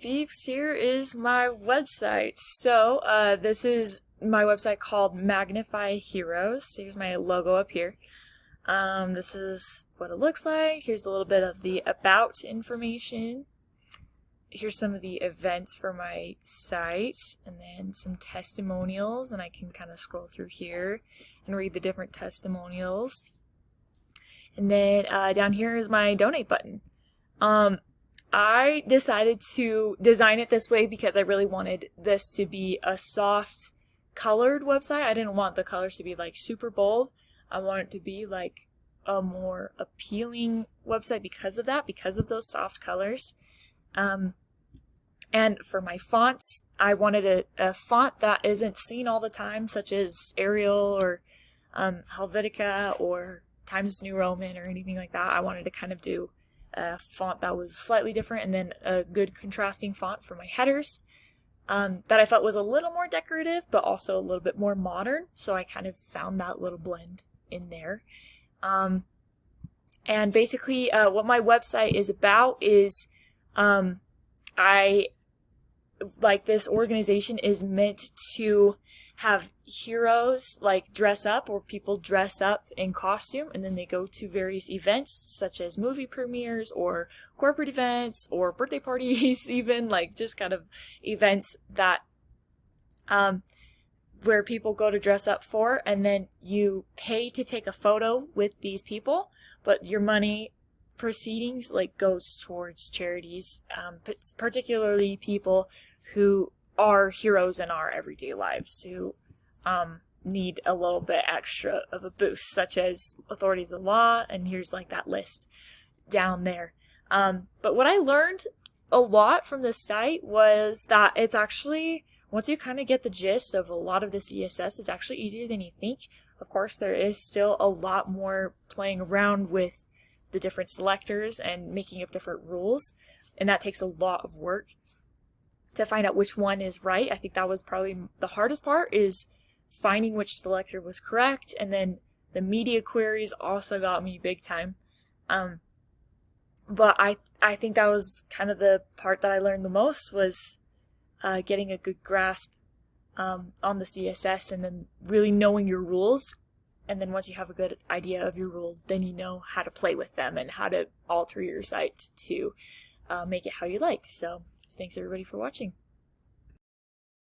peeps, here is my website. So, this is my website called Magnify Heroes. Here's my logo up here. This is what it looks like. Here's a little bit of the about information. Here's some of the events for my site, and then some testimonials, and I can kind of scroll through here and read the different testimonials. And then down here is my donate button. I decided to design it this way because I really wanted this to be a soft colored website. I didn't want the colors to be like super bold. I want it to be like a more appealing website because of that, because of those soft colors. And for my fonts, I wanted a font that isn't seen all the time, such as Arial or Helvetica or Times New Roman or anything like that. I wanted to kind of do a font that was slightly different, and then a good contrasting font for my headers that I felt was a little more decorative but also a little bit more modern, so I kind of found that little blend in there. And basically what my website is about is this organization is meant to have heroes like dress up, or people dress up in costume, and then they go to various events such as movie premieres or corporate events or birthday parties, even like just kind of events that where people go to dress up for, and then you pay to take a photo with these people, but your money proceedings like goes towards charities, particularly people who are heroes in our everyday lives, who need a little bit extra of a boost, such as authorities of law, and here's like that list down there. But what I learned a lot from this site was that it's actually, once you kind of get the gist of a lot of this CSS, it's actually easier than you think. Of course, there is still a lot more playing around with the different selectors and making up different rules, and that takes a lot of work to find out which one is right. I think that was probably the hardest part, is finding which selector was correct, and then the media queries also got me big time. But I think that was kind of the part that I learned the most, was getting a good grasp on the CSS, and then really knowing your rules. And then once you have a good idea of your rules, then you know how to play with them and how to alter your site to make it how you like. So thanks everybody for watching.